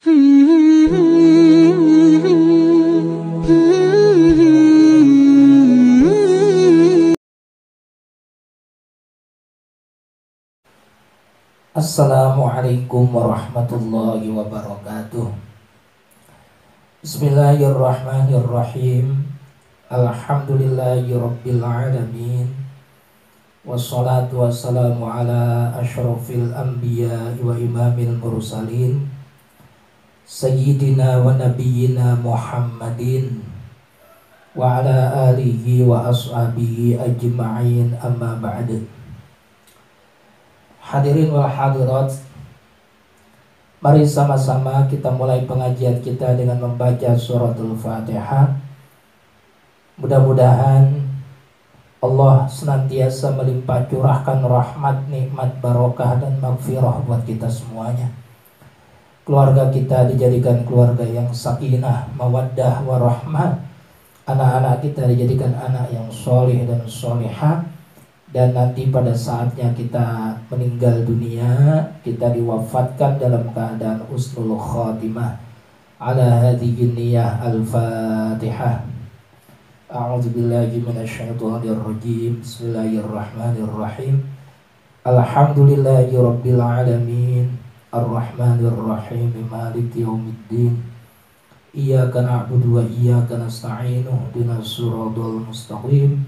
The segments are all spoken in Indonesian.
Assalamualaikum warahmatullahi wabarakatuh. Bismillahirrahmanirrahim. Alhamdulillahirabbil alamin. Wassalatu wassalamu ala asyrafil anbiya wa imamil mursalin sayyidina wa nabiyyina Muhammadin wa ala alihi wa ashabihi ajma'in, amma ba'du. Hadirin wal hadirat, mari sama-sama kita mulai pengajian kita dengan membaca suratul Fatihah. Mudah-mudahan Allah senantiasa melimpah curahkan rahmat, nikmat, barokah dan maghfirah buat kita semuanya. Keluarga kita dijadikan keluarga yang sakinah, mawaddah, warahmah. Anak-anak kita dijadikan anak yang soleh dan solehah. Dan nanti pada saatnya kita meninggal dunia, kita diwafatkan dalam keadaan husnul khatimah. Ala hadhihi niyyah al-Fatihah. A'udzu billahi minasyaitonir rajim. Bismillahirrahmanirrahim. Alhamdulillahirabbil alamin. Arrahmanir rahim. Maliki yaumiddin. Iyyaka na'budu wa iyyaka nasta'in. Ihdinas siratal mustaqim.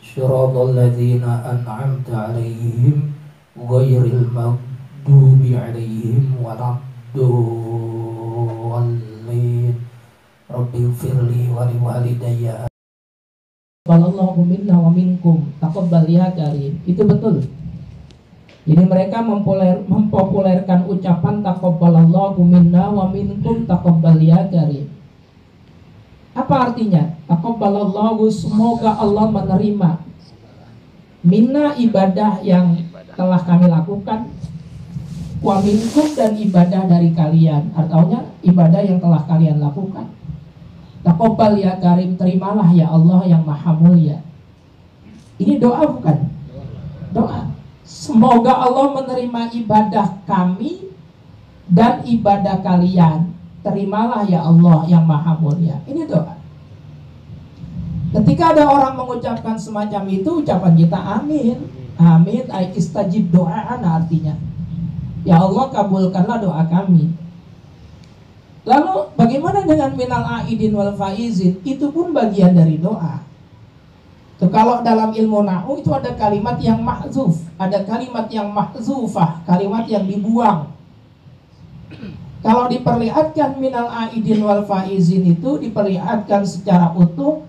Shiratal ladzina an'amta 'alaihim ghairil maghdubi 'alaihim waladdallin. Rabbighfirli wa liwalidayya. Wallahu minna wa minkum taqabbal ya karim. Itu betul. Jadi mereka mempopulerkan ucapan taqabbalallahu minna wa minkum taqabbal ya karim. Apa artinya? Taqabbalallahu, semoga Allah menerima minna, ibadah yang telah kami lakukan, wa minkum, dan ibadah dari kalian. Artinya ibadah yang telah kalian lakukan. Taqabbal ya karim, terimalah ya Allah yang maha mulia. Ini doa bukan? Doa. Semoga Allah menerima ibadah kami dan ibadah kalian. Terimalah ya Allah yang maha mulia. Ini doa. Ketika ada orang mengucapkan semacam itu, ucapan kita amin. Amin ay istajib doa'ana, artinya ya Allah kabulkanlah doa kami. Lalu bagaimana dengan minal aidin wal faizin? Itu pun bagian dari doa. Tuh, kalau dalam ilmu nahwu itu ada kalimat yang mahzuf, ada kalimat yang mahzufah, kalimat yang dibuang. Kalau diperlihatkan minal aidin wal faizin itu diperlihatkan secara utuh.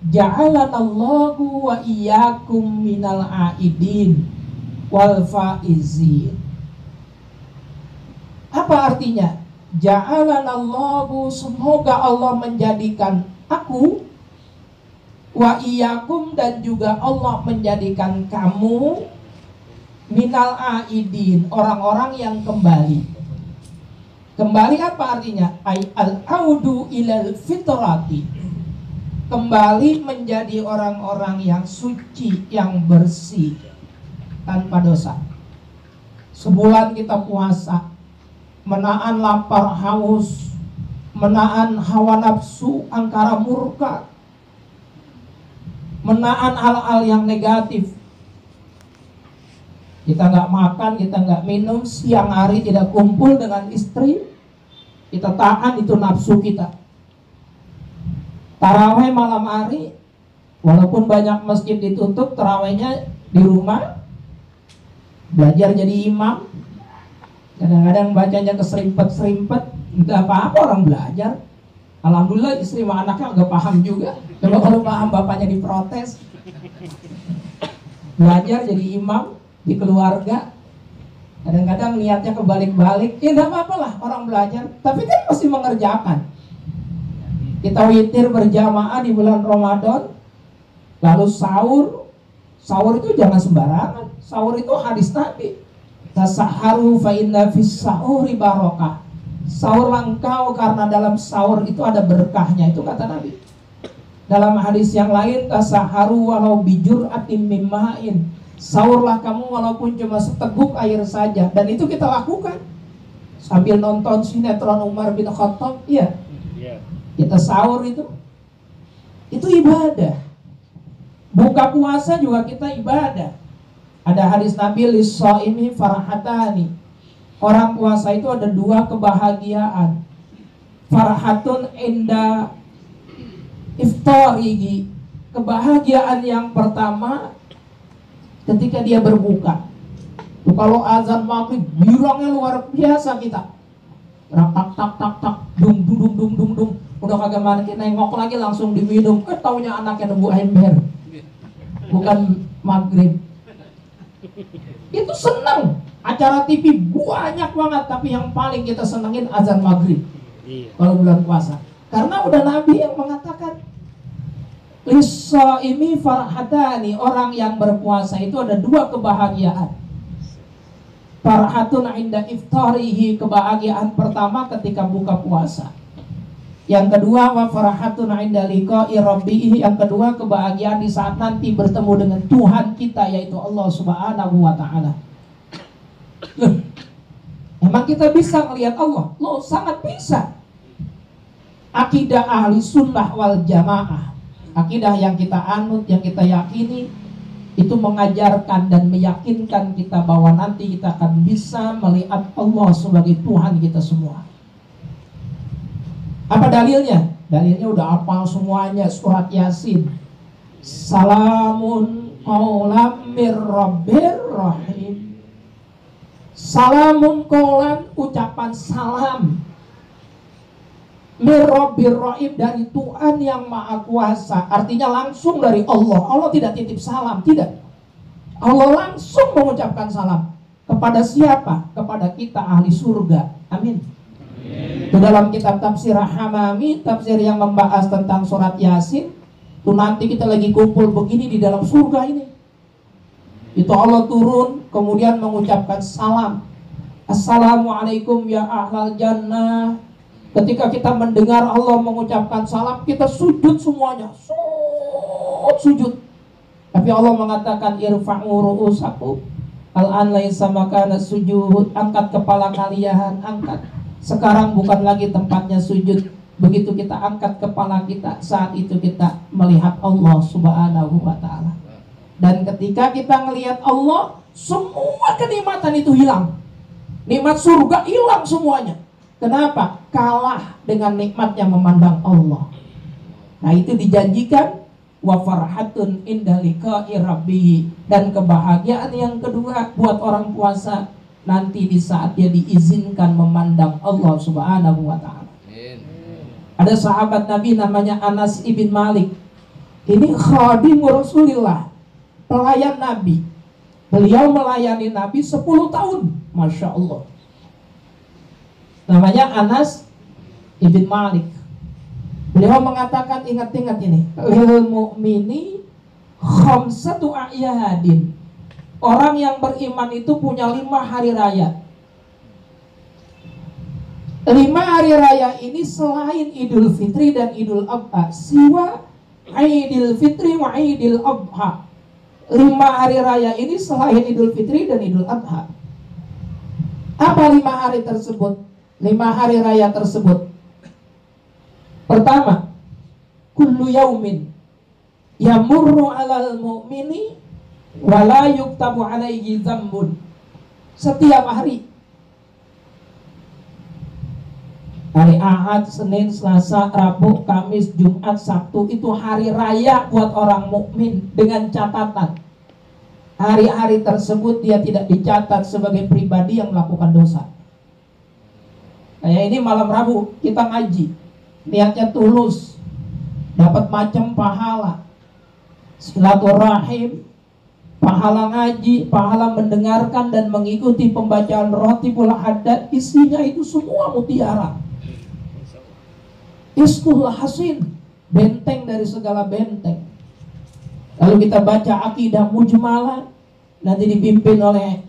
Ja'alanallahu wa iyyakum minal aidin wal faizin. Apa artinya? Ja'alanallahu, semoga Allah menjadikan aku, wa iyyakum, dan juga Allah menjadikan kamu, minal aidin, orang-orang yang kembali. Kembali apa artinya? Al-audu ilal fitrati. Kembali menjadi orang-orang yang suci, yang bersih, tanpa dosa. Sebulan kita puasa, menahan lapar haus, menahan hawa nafsu, angkara murka, menahan hal-hal yang negatif. Kita nggak makan, kita nggak minum, siang hari tidak kumpul dengan istri. Kita tahan itu nafsu kita. Taraweh malam hari, walaupun banyak masjid ditutup, tarawehnya di rumah. Belajar jadi imam. Kadang-kadang bacanya keserimpet-serimpet, nggak apa-apa orang belajar. Alhamdulillah istri sama anaknya nggak paham juga. Coba kalau paham bapaknya diprotes. Belajar jadi imam di keluarga. Kadang-kadang niatnya kebalik-balik. Ya nggak apa-apa lah orang belajar, tapi kan mesti mengerjakan. Kita witir berjamaah di bulan Ramadan, lalu sahur. Sahur itu jangan sembarangan. Sahur itu hadis Nabi. Tasaharu fa inna fis sahuri barokah. Sahurlah engkau karena dalam sahur itu ada berkahnya. Itu kata Nabi. Dalam hadis yang lain, tasaharu walau bijur'atin mimma'in. Sahurlah kamu walaupun cuma seteguk air saja. Dan itu kita lakukan. sambil nonton sinetron Umar bin Khattab, iya. Kita sahur itu ibadah. Buka puasa juga kita ibadah. Ada hadis Nabi, lis-shaimi farhatani. Orang puasa itu ada dua kebahagiaan. Farhatun inda iftarihi. Kebahagiaan yang pertama ketika dia berbuka. Tuh, kalau azan maghrib birangnya luar biasa kita. Tak tak tak tak dung dung dung dung dung. Udah kagak mandi nengok lagi langsung diminum. Taunya anaknya nunggu ember. Bukan maghrib. Itu senang. Acara TV banyak banget, tapi yang paling kita senengin azan maghrib. Kalau bulan puasa. Karena udah Nabi yang mengatakan lis-shaimi farhatani. Orang yang berpuasa itu ada dua kebahagiaan. Farhatun inda iftarihi. Kebahagiaan pertama ketika buka puasa. Yang kedua wa farhatun inda liqa'i rabbih. Yang kedua kebahagiaan di saat nanti bertemu dengan Tuhan kita, yaitu Allah Subhanahu wa taala. Emang kita bisa melihat Allah? Loh, sangat bisa. Akidah ahli sunnah wal jamaah, akidah yang kita anut, yang kita yakini, itu mengajarkan dan meyakinkan kita bahwa nanti kita akan bisa melihat Allah sebagai Tuhan kita semua. Apa dalilnya? Dalilnya udah hafal semuanya, surat Yasin. Salamun qaulam mir rabbir rahim. Salamun qaulan, ucapan salam. Mir rabbir rahim, dari Tuhan yang Maha Kuasa. Artinya langsung dari Allah. Allah tidak titip salam, tidak. Allah langsung mengucapkan salam. Kepada siapa? Kepada kita ahli surga. Amin. Itu dalam kitab tafsir Hamami, tafsir yang membahas tentang surat Yasin. Itu nanti kita lagi kumpul begini di dalam surga ini. Itu Allah turun kemudian mengucapkan salam. Assalamualaikum ya ahlal jannah. Ketika kita mendengar Allah mengucapkan salam, kita sujud semuanya. Sujud. Tapi Allah mengatakan irfa'u ru'usakum al-an laisa makana sujud. Angkat kepala kalian, angkat. Sekarang bukan lagi tempatnya sujud. Begitu kita angkat kepala kita, saat itu kita melihat Allah Subhanahu wa ta'ala. Dan ketika kita melihat Allah, semua kenikmatan itu hilang. Nikmat surga hilang semuanya. Kenapa? Kalah dengan nikmatnya memandang Allah. Nah, itu dijanjikan wa farhatun inda liqa'i rabbih. Dan kebahagiaan yang kedua buat orang puasa nanti di saat dia diizinkan memandang Allah Subhanahu wa ta'ala. Ada sahabat Nabi namanya Anas ibn Malik. Ini khadim Rasulullah, pelayan Nabi. Beliau melayani Nabi 10 tahun. Masya Allah. Namanya Anas ibn Malik. Beliau mengatakan, ingat-ingat ini, lil mu'mini khamsatu a'yadin. Orang yang beriman itu punya 5 hari raya. 5 hari raya ini selain Idul Fitri dan Idul Adha, siwa Idul Fitri wa Idul Adha. 5 hari raya ini selain Idul Fitri dan Idul Adha. Apa 5 hari tersebut? 5 hari raya tersebut. Pertama, kullu yaumin yamurru 'alal mu'mini wala yuktabu alaihi dzambun. Setiap hari, hari Ahad, Senin, Selasa, Rabu, Kamis, Jumat, Sabtu, itu hari raya buat orang mukmin dengan catatan hari-hari tersebut dia tidak dicatat sebagai pribadi yang melakukan dosa. Kayak ini malam Rabu kita ngaji, niatnya tulus, dapat macam pahala, silaturahim, pahala ngaji, pahala mendengarkan dan mengikuti pembacaan Ratibul Haddad, isinya itu semua mutiara. Iskuhul hasin, benteng dari segala benteng. Lalu kita baca akidah mujmalah, nanti dipimpin oleh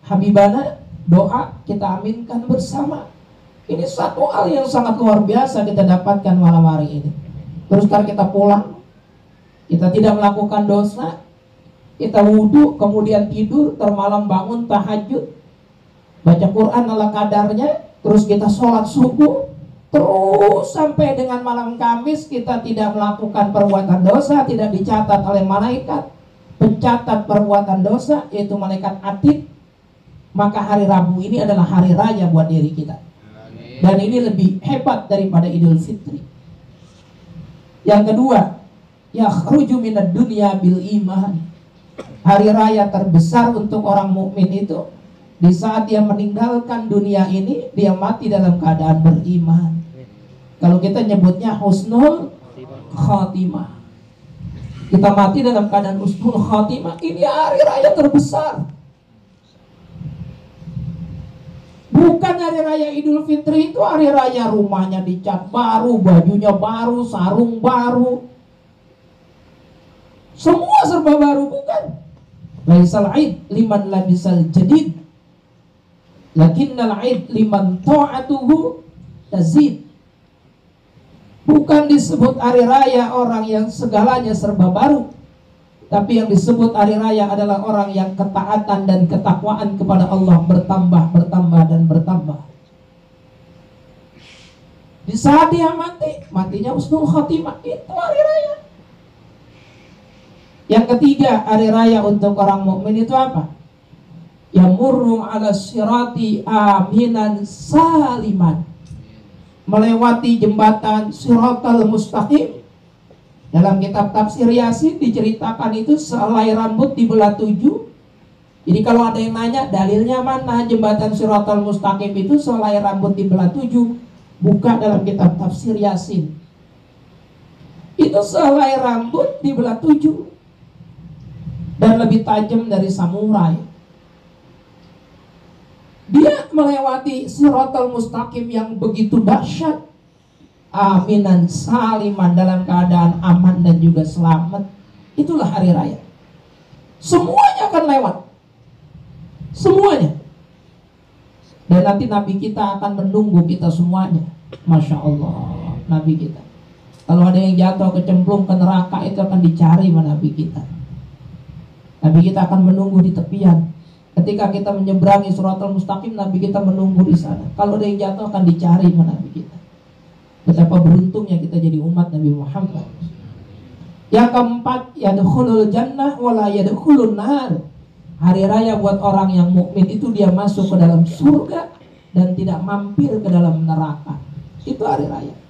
Habibana, doa kita aminkan bersama. Ini satu hal yang sangat luar biasa kita dapatkan malam hari ini. Terus kalau kita pulang, kita tidak melakukan dosa, kita wudhu, kemudian tidur, termalam bangun tahajud. baca Quran ala kadarnya, terus kita sholat subuh, terus sampai dengan malam Kamis kita tidak melakukan perbuatan dosa, tidak dicatat oleh malaikat pencatat perbuatan dosa, yaitu malaikat atid, maka hari Rabu ini adalah hari raya buat diri kita. Dan ini lebih hebat daripada Idul Fitri. Yang kedua, yakhruju minad dunya bil iman. Hari raya terbesar untuk orang mukmin itu di saat dia meninggalkan dunia ini, dia mati dalam keadaan beriman. Kalau kita nyebutnya husnul khatimah. Kita mati dalam keadaan husnul khatimah. Ini hari raya terbesar. Bukan hari raya Idul Fitri itu hari raya rumahnya dicat baru, bajunya baru, sarung baru, semua serba baru, bukan. Laisal aid liman labisal jadid, lakinnal aid liman ta'atuhu tazid. Bukan disebut hari raya orang yang segalanya serba baru, tapi yang disebut hari raya adalah orang yang ketaatan dan ketakwaan kepada Allah bertambah, bertambah, dan bertambah. Di saat dia mati, matinya husnul khatimah, itu hari raya. Yang ketiga, hari raya untuk orang mukmin itu apa? Yamurru ala sirati aminan saliman. Melewati jembatan Siratal Mustaqim. Dalam kitab tafsir Yasin diceritakan itu sehelai rambut dibelah 7. Jadi kalau ada yang nanya dalilnya mana jembatan Siratal Mustaqim itu sehelai rambut dibelah 7, buka dalam kitab tafsir Yasin. Itu sehelai rambut dibelah 7 dan lebih tajam dari samurai. Dia melewati Siratal Mustaqim yang begitu dahsyat, aminan saliman, dalam keadaan aman dan juga selamat. Itulah hari raya. Semuanya akan lewat, semuanya. Dan nanti Nabi kita akan menunggu kita semuanya. Masya Allah, Nabi kita. Kalau ada yang jatuh kecemplung ke neraka, itu akan dicari sama Nabi kita. Nabi kita akan menunggu di tepian. Ketika kita menyeberangi Siratal Mustaqim, Nabi kita menunggu di sana. Kalau ada yang jatuh akan dicari sama Nabi kita. Betapa beruntungnya kita jadi umat Nabi Muhammad. Yang keempat, yadkhulul jannah wala yadkhulun nar. Hari raya buat orang yang mukmin itu dia masuk ke dalam surga dan tidak mampir ke dalam neraka. Itu hari raya.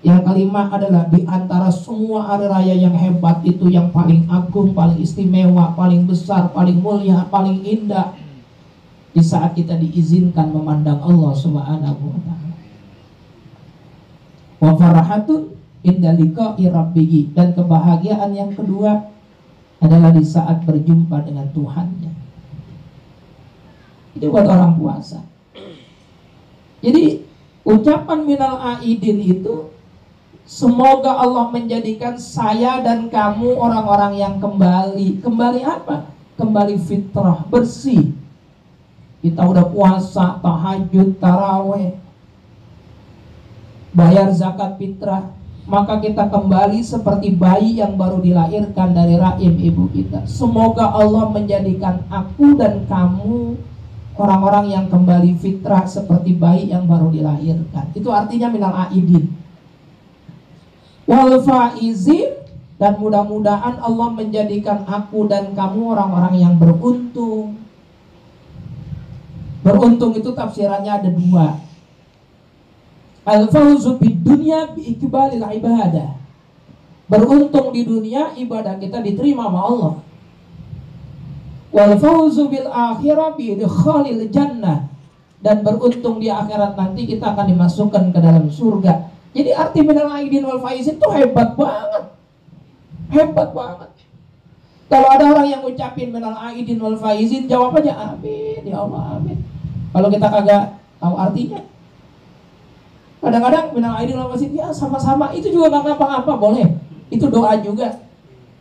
Yang kelima adalah di antara semua hari raya yang hebat itu, yang paling agung, paling istimewa, paling besar, paling mulia, paling indah, di saat kita diizinkan memandang Allah Subhanahu wa ta'ala. Wa farahatun inda liqa'i rabbih. Dan kebahagiaan yang kedua adalah di saat berjumpa dengan Tuhannya. Itu buat orang puasa. Jadi ucapan minal aidin itu, semoga Allah menjadikan saya dan kamu orang-orang yang kembali. Kembali apa? Kembali fitrah, bersih. Kita udah puasa, tahajud, taraweh, bayar zakat fitrah, maka kita kembali seperti bayi yang baru dilahirkan dari rahim ibu kita. Semoga Allah menjadikan aku dan kamu orang-orang yang kembali fitrah seperti bayi yang baru dilahirkan. Itu artinya minal aidin. Wal faizin, dan mudah-mudahan Allah menjadikan aku dan kamu orang-orang yang beruntung. Beruntung itu tafsirannya ada dua. Al-fawzu bid dunya bi iqbalil ibadah. Beruntung di dunia, ibadah kita diterima sama Allah. Wal fawzu bil akhirah bi idkhalil jannah. Dan beruntung di akhirat nanti kita akan dimasukkan ke dalam surga. Jadi arti minal aidin wal faizin itu hebat banget. Hebat banget. Kalau ada orang yang ngucapin minal aidin wal faizin, jawab aja amin, ya Allah amin. Kalau kita kagak tahu artinya, kadang-kadang minal aidin wal faizin ya sama-sama, itu juga gak ngapa-ngapa, boleh. Itu doa juga.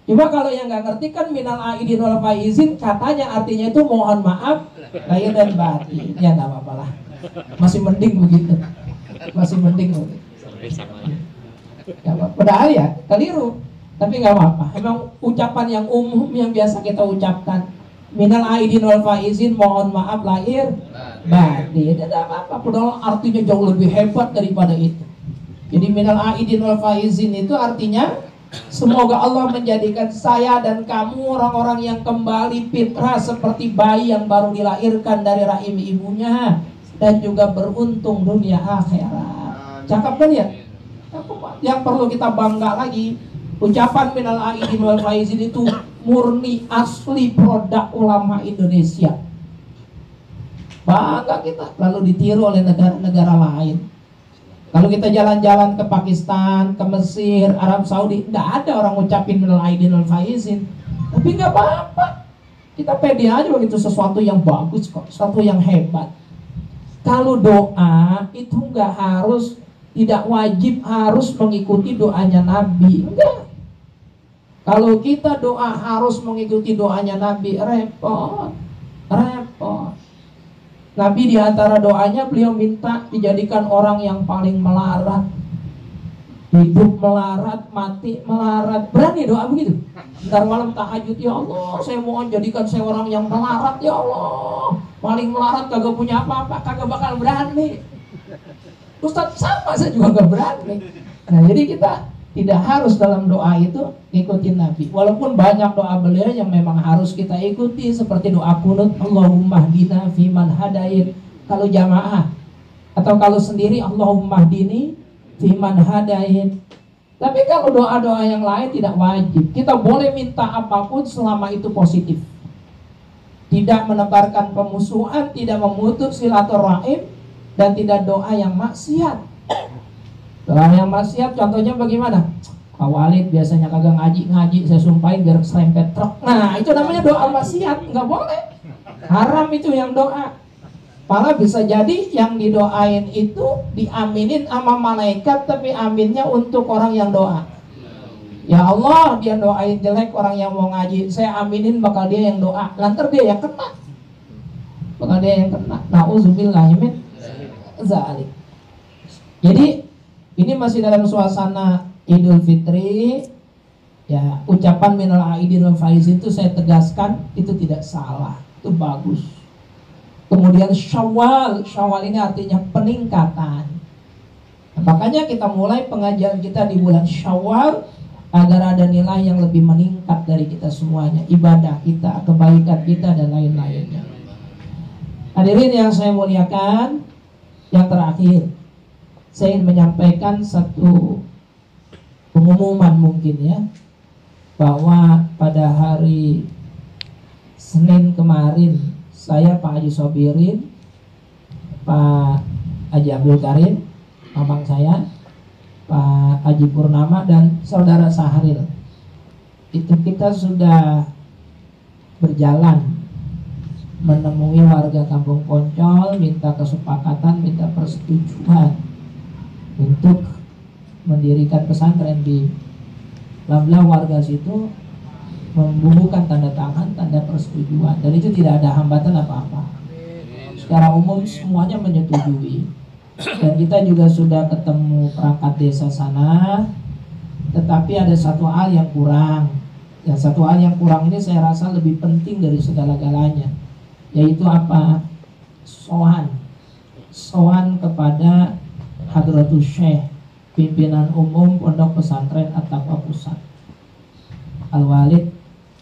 Cuma kalau yang gak ngerti kan minal aidin wal faizin, katanya artinya itu mohon maaf lahir dan batin. Ya gak apa-apa lah. Masih mending begitu. Masih mending begitu. Padahal ya keliru, tapi nggak apa-apa. Emang ucapan yang umum yang biasa kita ucapkan, minal aidin wal faizin, mohon maaf lahir batin. Tidak apa-apa, padahal artinya jauh lebih hebat daripada itu. Jadi minal aidin wal faizin itu artinya semoga Allah menjadikan saya dan kamu orang-orang yang kembali fitrah seperti bayi yang baru dilahirkan dari rahim ibunya, dan juga beruntung dunia akhirat. Cakep kan ya? Yang perlu kita bangga lagi, ucapan minal aidin wal faizin itu murni asli produk ulama Indonesia. Bangga kita, lalu ditiru oleh negara-negara lain. Kalau kita jalan-jalan ke Pakistan, ke Mesir, Arab Saudi, tidak ada orang ngucapin minal aidin wal faizin. Tapi nggak apa-apa, kita pede aja begitu, sesuatu yang bagus kok, sesuatu yang hebat. Kalau doa itu nggak harus, tidak wajib harus mengikuti doanya Nabi, enggak. Kalau kita doa harus mengikuti doanya Nabi, repot. Nabi di antara doanya beliau minta dijadikan orang yang paling melarat. Hidup melarat, mati melarat. Berani doa begitu? Ntar malam tahajud, ya Allah, saya mohon jadikan saya orang yang melarat, ya Allah. Paling melarat, kagak punya apa-apa, kagak bakal berani. Ustaz, sama, saya juga gak berani. Nah, jadi kita tidak harus dalam doa itu ikutin Nabi. Walaupun banyak doa beliau yang memang harus kita ikuti, seperti doa kunut, Allahumma hdina fiman hadait, kalau jamaah. Atau kalau sendiri, Allahumma hdini fiman hadait. Tapi kalau doa-doa yang lain tidak wajib. Kita boleh minta apapun selama itu positif, tidak menebarkan pemusuhan, tidak memutus silaturahim, dan tidak doa yang maksiat. Doa yang maksiat contohnya bagaimana? Pak Walid biasanya kagak ngaji, saya sumpahin biar serempet truk. Nah, itu namanya doa maksiat, nggak boleh. Haram itu yang doa. Malah bisa jadi yang didoain itu diaminin sama malaikat, tapi aminnya untuk orang yang doa. Ya Allah, dia doain jelek orang yang mau ngaji, saya aminin bakal dia yang doa. Lantar dia yang kena. Bakal dia yang kena. Nauzubillah min dzalik. Jadi ini masih dalam suasana Idul Fitri. Ya, ucapan minal aidin wal faizin itu saya tegaskan itu tidak salah, itu bagus. Kemudian Syawal ini artinya peningkatan. Nah, makanya kita mulai pengajian kita di bulan Syawal agar ada nilai yang lebih meningkat dari kita semuanya, ibadah kita, kebaikan kita, dan lain-lainnya. Hadirin yang saya muliakan, yang terakhir saya ingin menyampaikan satu pengumuman mungkin ya, bahwa pada hari Senin kemarin saya, Pak Haji Sobirin, Pak Haji Abdul Karim, mamang saya, Pak Haji Purnama, dan Saudara Sahril, itu kita sudah berjalan menemui warga Kampung Poncol, minta kesepakatan, minta persetujuan untuk mendirikan pesantren di Lamla. Warga situ membubuhkan tanda tangan, tanda persetujuan, dan itu tidak ada hambatan apa-apa. Secara umum semuanya menyetujui. Dan kita juga sudah ketemu perangkat desa sana, tetapi ada satu hal yang kurang. Ya, satu hal yang kurang ini saya rasa lebih penting dari segala-galanya, yaitu apa? Sowan kepada Hadratus Syekh, pimpinan umum Pondok Pesantren At-Taqwa Pusat, Al-Walid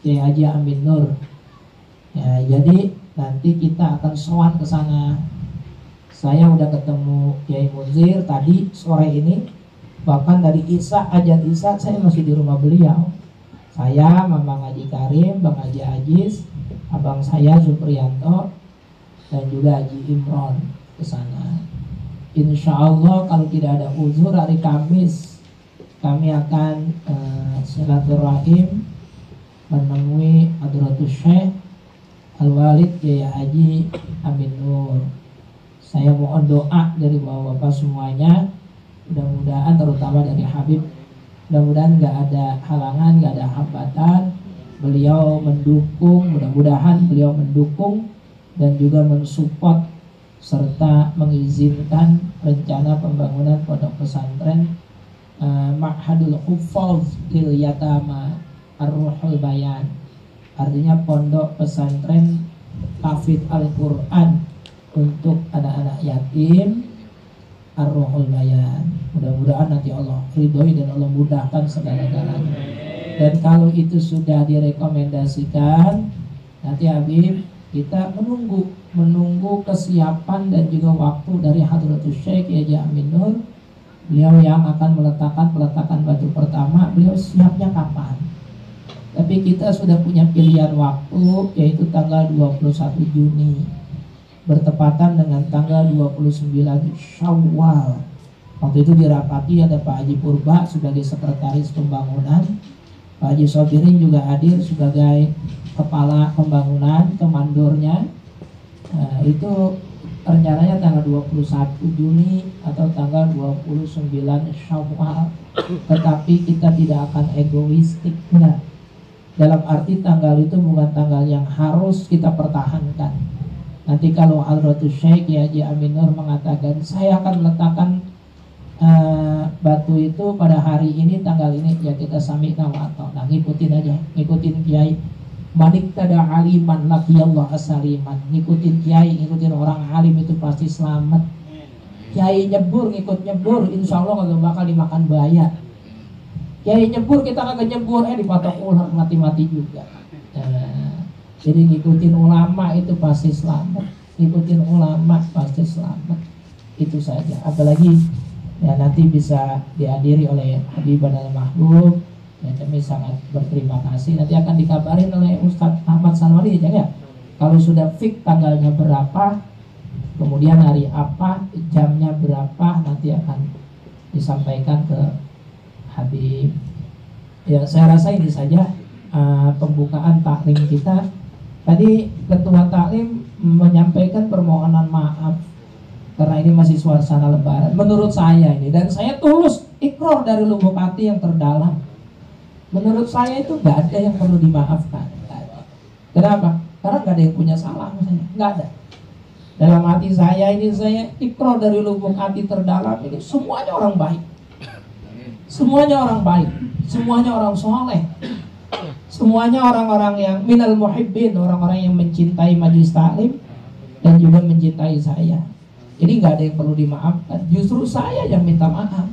Kiai Haji Amin Nur. Ya, jadi nanti kita akan sowan ke sana. Saya udah ketemu Kiai Munzir tadi sore ini, bahkan dari azan Isya saya masih di rumah beliau. Saya, Mamang Haji Karim, Bang Haji Aziz, abang saya Supriyanto, dan juga Haji Imron ke sana. Insya Allah kalau tidak ada uzur hari Kamis kami akan silaturahim menemui Hadratus Syekh Al-Walid Kiai Haji Amin Nur. Saya mohon doa dari bapak-bapak semuanya, mudah-mudahan terutama dari Habib, mudah-mudahan nggak ada halangan, nggak ada hambatan. Beliau mendukung, mudah-mudahan beliau mendukung dan juga mensupport serta mengizinkan rencana pembangunan pondok pesantren Ma'hadul Huffaz lil Yatama Ar-Ruhul Bayan, artinya pondok pesantren hafidz Al-Quran untuk anak-anak yatim Ar-Ruhul Bayan. Mudah-mudahan nanti Allah ridhoi dan Allah mudahkan segala-galanya. Dan kalau itu sudah direkomendasikan, nanti Habib kita menunggu kesiapan dan juga waktu dari Hadratus Syekh Yaji Amin Nur. Beliau yang akan meletakkan peletakan batu pertama, beliau siapnya kapan? Tapi kita sudah punya pilihan waktu, yaitu tanggal 21 Juni bertepatan dengan tanggal 29 Syawal. Waktu itu dirapati ada Pak Haji Purba sebagai sekretaris pembangunan, Pak Haji Sobirin juga hadir sebagai kepala pembangunan, komandornya. Nah, itu rencananya tanggal 21 Juni atau tanggal 29 Syawal. Tetapi kita tidak akan egoistik, enggak. Dalam arti tanggal itu bukan tanggal yang harus kita pertahankan. Nanti kalau Hadratus Syekh Yaji Amin Nur mengatakan saya akan meletakkan batu itu pada hari ini tanggal ini, ya kita sami'na wa ata'na, ngikutin aja, ngikutin kiai. Manik tada aliman laqiyallah asaliman, ngikutin kiai, ngikutin orang alim itu pasti selamat. Kiai nyebur ngikut nyebur, insya Allah kagak bakal dimakan buaya. Kiai nyebur kita kagak nyebur, dipatok ular mati-mati juga. Jadi ngikutin ulama itu pasti selamat, ngikutin ulama pasti selamat. Itu saja. Apalagi ya nanti bisa dihadiri oleh Habib Al-Mahbub. Ya, kami sangat berterima kasih. Nanti akan dikabarin oleh Ustadz Ahmad Sanwari ya. Kalau sudah fix tanggalnya berapa, kemudian hari apa, jamnya berapa, nanti akan disampaikan ke Habib. Ya, saya rasa ini saja pembukaan taklim kita. Tadi Ketua Taklim menyampaikan permohonan maaf karena ini masih suasana Lebaran. Menurut saya ini, dan saya tulus ikrar dari lubuk hati yang terdalam. Menurut saya itu nggak ada yang perlu dimaafkan. Kenapa? Karena nggak ada yang punya salah, misalnya. Nggak ada. Dalam hati saya ini, saya ikrar dari lubuk hati terdalam ini, semuanya orang baik. Semuanya orang baik. Semuanya orang soleh. Semuanya orang-orang yang minal muhibbin, orang-orang yang mencintai majelis taklim dan juga mencintai saya. Jadi nggak ada yang perlu dimaafkan. Justru saya yang minta maaf.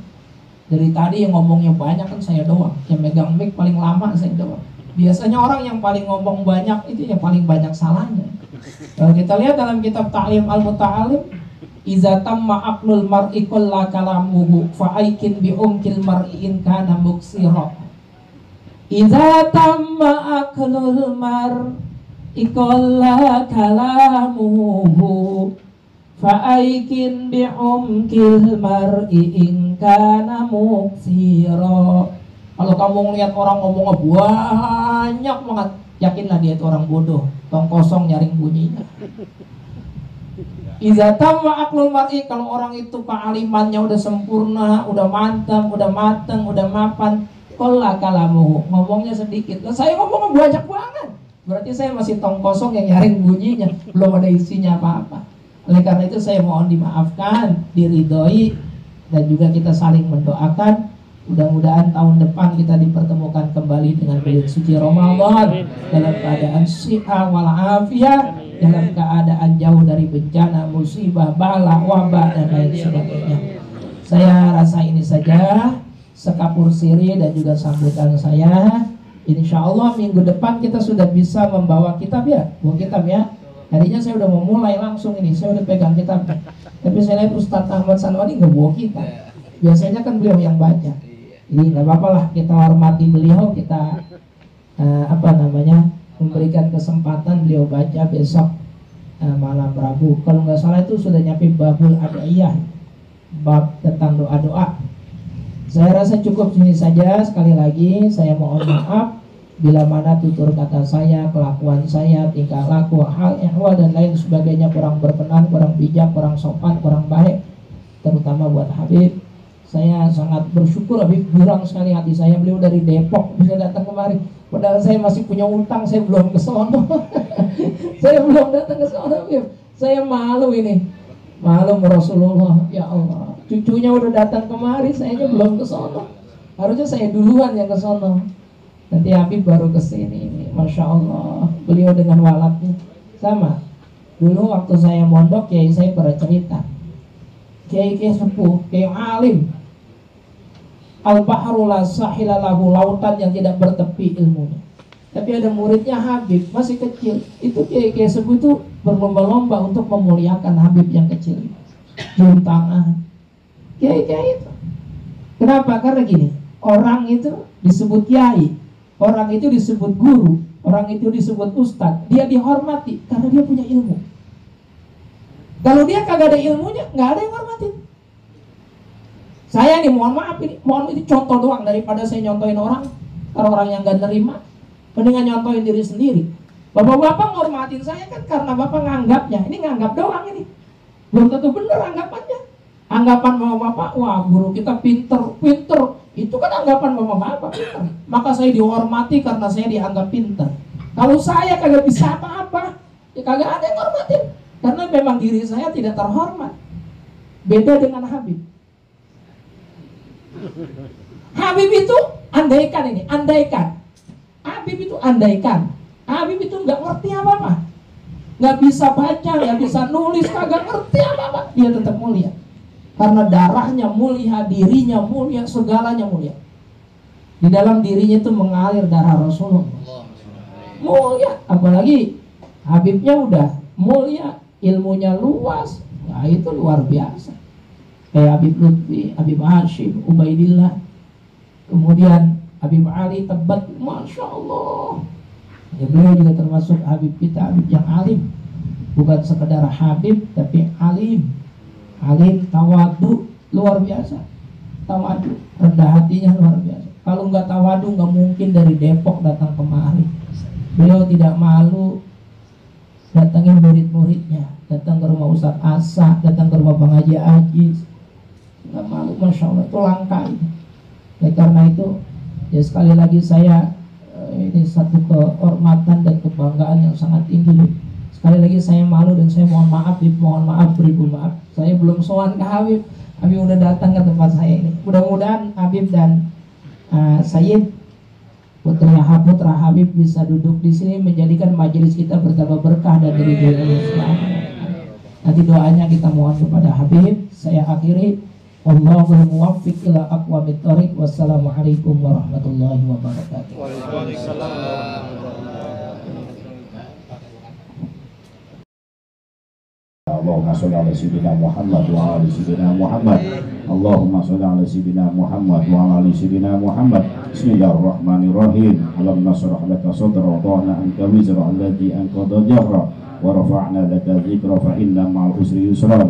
Dari tadi yang ngomongnya banyak kan saya doang, yang megang mic paling lama saya doang. Biasanya orang yang paling ngomong banyak itu yang paling banyak salahnya. Kalau kita lihat dalam kitab Ta'lim Al-Muta'alim, iza tamma aqlul mar'i kulla kalamuhu fa'aikin bi'umkil mar'iin kana muksira. Iza tamma aqlul mar'i kulla kalamuhu fa'aikin bi'umkil mar'iin kana muksira. Kalau kamu ngeliat orang ngomongnya banyak banget, yakinlah dia itu orang bodoh, tong kosong nyaring bunyinya. Iza tamma aqlul mar'i, kalau orang itu kealimannya udah sempurna, udah mantap, udah mateng, udah mapan, qalla kalamuhu, ngomongnya sedikit. Nah, saya ngomongnya banyak banget, berarti saya masih tong kosong yang nyaring bunyinya, belum ada isinya apa-apa. Oleh karena itu saya mohon dimaafkan, diridhoi, dan juga kita saling mendoakan. Mudah-mudahan tahun depan kita dipertemukan kembali dengan bulan suci Ramadan dalam keadaan siha wal afiyah, dalam keadaan jauh dari bencana, musibah, bala, wabah dan lain sebagainya. Saya rasa ini saja sekapur siri dan juga sambutan saya. Insya Allah minggu depan kita sudah bisa membawa kitab ya, bawa kitab ya. Tadinya saya udah mau mulai langsung ini, saya udah pegang kitab. Tapi saya lihat Ustadz Ahmad Sanwari nggak bawa kitab. Biasanya kan beliau yang baca. Jadi nggak apa-apa lah, kita hormati beliau, kita memberikan kesempatan beliau baca besok malam Rabu. Kalau nggak salah itu sudah nyampe babul ada'iyah, bab tentang doa-doa. Saya rasa cukup sini saja. Sekali lagi saya mohon maaf bila mana tutur kata saya, kelakuan saya, tingkah laku, hal ehwal dan lain sebagainya kurang berkenan, kurang bijak, kurang sopan, kurang baik, terutama buat Habib. Saya sangat bersyukur, Habib bilang sekali hati saya, beliau dari Depok bisa datang kemari. Padahal saya masih punya utang, saya belum ke sono. Saya belum datang ke sono, Habib. Saya malu ini. Malu Rasulullah, ya Allah. Cucunya udah datang kemari, saya belum ke sono. Harusnya saya duluan yang ke sono. Nanti Habib baru ke sini. Masya Allah. Beliau dengan walatnya sama. Dulu waktu saya mondok, kiai saya pernah cerita, kiai sepuh, kiai alim, al-bahru la sahila lahu, lautan yang tidak bertepi ilmunya. Tapi ada muridnya Habib, masih kecil. Itu kiai sepuh itu berlomba-lomba untuk memuliakan Habib yang kecil. Cium tangan. Kiai itu. Kenapa? Karena gini, orang itu disebut kiai, orang itu disebut guru, orang itu disebut ustadz. Dia dihormati karena dia punya ilmu. Kalau dia kagak ada ilmunya, nggak ada yang hormatin. Saya nih, mohon maaf ini contoh doang, daripada saya nyontohin orang, kalau orang yang nggak nerima, mendingan nyontohin diri sendiri. Bapak-bapak ngormatin saya kan karena bapak nganggapnya, ini nganggap doang ini, belum tentu bener anggapannya. Anggapan bapak-bapak, wah guru kita pinter, itu kan anggapan bapak-bapak pinter. Maka saya dihormati karena saya dianggap pinter. Kalau saya kagak bisa apa-apa, ya kagak ada yang ngormatin, karena memang diri saya tidak terhormat. Beda dengan Habib. Habib itu andaikan Habib itu Habib itu nggak ngerti apa-apa, nggak bisa baca, nggak bisa nulis, kagak ngerti apa-apa, dia tetap mulia karena darahnya mulia, dirinya mulia, segalanya mulia. Di dalam dirinya itu mengalir darah Rasulullah, mulia. Apalagi Habibnya udah mulia, ilmunya luas, nah itu luar biasa. Kayak Habib Lutfi, Habib Hashim, Ubaidillah, kemudian Habib Ali Tebat, Masya Allah. Ya, beliau juga termasuk Habib kita, Habib yang alim, bukan sekedar Habib tapi alim, tawadu, luar biasa. Tawadu, rendah hatinya luar biasa. Kalau nggak tawadu, nggak mungkin dari Depok datang kemari. Beliau tidak malu datangin murid-muridnya, datang ke rumah Ustadz Asa, datang ke rumah Bang Haji Aziz, nggak malu. Masya Allah, itu langka ini. Ya, karena itu ya sekali lagi saya ini satu kehormatan dan kebanggaan yang sangat tinggi. Sekali lagi saya malu dan saya mohon maaf, beribu maaf. Saya belum sowan ke Habib udah datang ke tempat saya ini. Mudah-mudahan Habib dan Sayyid putra Habib bisa duduk di sini menjadikan majelis kita bertambah berkah dan ridho Allah. Nanti doanya kita mohon kepada Habib. Saya akhiri. Allahumma muwaffiq ila aqwamit thoriq. Wassalamualaikum warahmatullahi wabarakatuh. Waalaikumsalam. Allahumma sholli ala sayyidina Muhammad wa ala sayyidina Muhammad. Allahumma sholli ala sayyidina Muhammad wa ala sayyidina Muhammad. Bismillahirrahmanirrahim. Alam nashrah laka sadra wa wada'na anka wizra alladhi anqadha dhahra wa rafa'na laka dhikra fa inna ma'al usri yusra.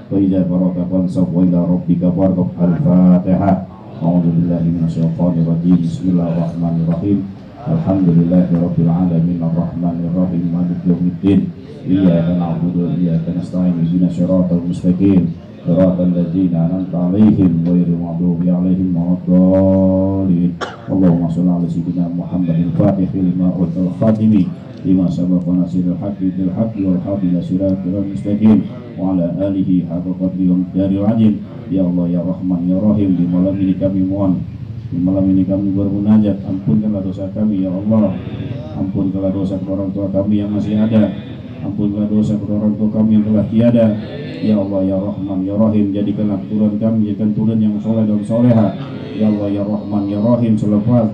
Wa idza faragta fansab wa ila rabbika farghab. Al-Fatihah. A'udzu billahi minasyaitonir rajim. Bismillahirrahmanirrahim. Alhamdulillahi rabbil alamin arrahmanir rahim maliki yaumiddin. Iyyaka na'budu wa iyyaka nasta'in. Ihdinas siratal mustaqim. Siratal ladzina an'amta 'alaihim ghairil maghdubi 'alaihim waladdallin. Allahumma shalli 'ala sayyidina Muhammadil Fatihil lima utul khatimi lima sabaqa nasiril haqqi bil haqqi wal hadi ila siratal mustaqim wa ala alihi haqqa qadri wa miqdaril 'azim. Ya Allah ya Rahman ya Rahim, di malam ini kami mohon, di malam ini kami bermunajat, ampunkanlah dosa kami ya Allah. Ampunkanlah dosa orang tua kami yang masih ada, ampunkanlah dosa orang tua kami yang telah tiada. Ya Allah ya Rahman ya Rahim, jadikanlah keturunan kami jadikan turunan yang soleh dan soleha. Ya Allah ya Rahman ya Rahim, selepas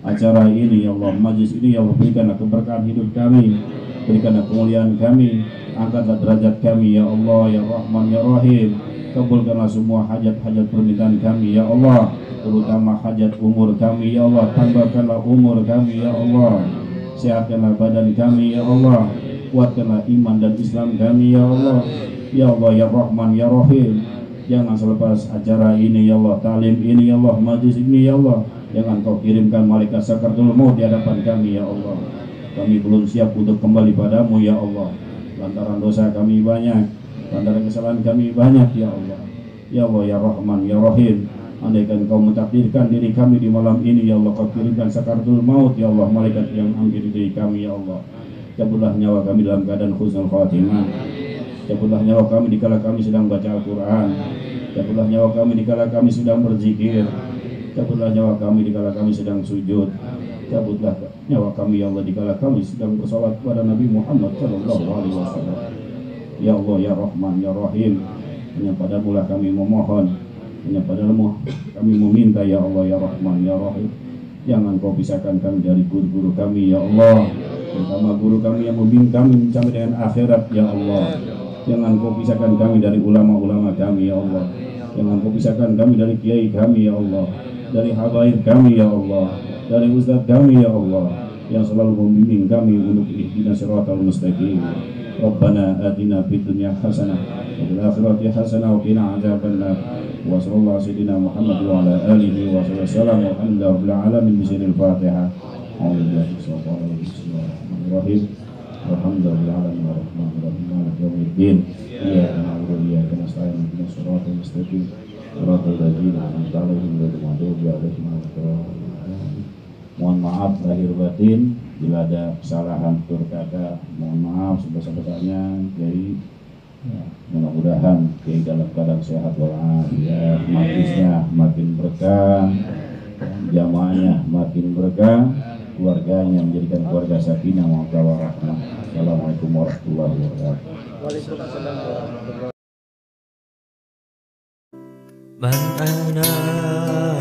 acara ini ya Allah, majlis ini ya Allah, berikanlah keberkahan hidup kami, berikanlah kemuliaan kami, angkatlah derajat kami ya Allah ya Rahman ya Rahim. Kabulkanlah semua hajat-hajat permintaan kami ya Allah, terutama hajat umur kami ya Allah. Tambahkanlah umur kami ya Allah, sehatkanlah badan kami ya Allah, kuatkanlah iman dan Islam kami ya Allah. Ya Allah ya Rahman ya Rahim, jangan selepas acara ini ya Allah, talim ini ya Allah, majlis ini ya Allah, jangan kau kirimkan malaikat sakaratul maut di hadapan kami ya Allah. Kami belum siap untuk kembali padamu ya Allah, lantaran dosa kami banyak, lantaran kesalahan kami banyak ya Allah. Ya Allah ya Rahman ya Rahim, andaikan kau mentakdirkan diri kami di malam ini ya Allah, kau kirimkan sakaratul maut ya Allah, malaikat yang ambil diri kami ya Allah. Cabutlah nyawa kami dalam keadaan husnul khatimah, cabutlah nyawa kami dikala kami sedang baca Al-Quran, cabutlah nyawa kami dikala kami sedang berzikir, cabutlah nyawa kami dikala kami sedang sujud, cabutlah nyawa kami ya Allah dikala kami sedang bersolat kepada Nabi Muhammad sallallahu alaihi wasallam. Ya Allah ya Rahman ya Rahim, hanya padamu lah kami memohon, hanya padamu kami meminta ya Allah ya Rahman ya Rahim. Jangan kau pisahkan kami dari guru-guru kami ya Allah, terutama guru kami yang membimbing kami mencapai dengan akhirat ya Allah. Jangan kau pisahkan kami dari ulama-ulama kami ya Allah. Jangan kau pisahkan kami dari kiai kami ya Allah, dari habaib kami ya Allah, dari ustadz kami ya Allah, yang selalu membimbing kami untuk ihdinas siratal mustaqim. Rabbana atina fid dunya hasanah wa fil akhirati hasanah wa qina adzabannar. Wa sallallahu sayyidina Muhammad wa ala alihi wa sallam. Alhamdulillahil alamin bisiril Fatihah. Bismillahirrahmanirrahim. Alhamdulillahil alamin arrahmanirrahim maliki yaumiddin. Iyyaka na'budu wa iyyaka nasta'in ihdinas siratal mustaqim. Siratal ladzina an'amta 'alaihim ghairil maghdubi 'alaihim waladdallin. Mohon maaf lahir batin bila ada kesalahan tutur kata, mohon maaf sebesar-besarnya. Jadi mudah-mudahan Kiai dalam keadaan sehat walafiat, majlisnya makin berkah, jamaahnya makin berkah, keluarganya menjadikan keluarga sakinah mawaddah warahmah. Assalamualaikum warahmatullahi wabarakatuh. Waalaikumsalam warahmatullahi wabarakatuh.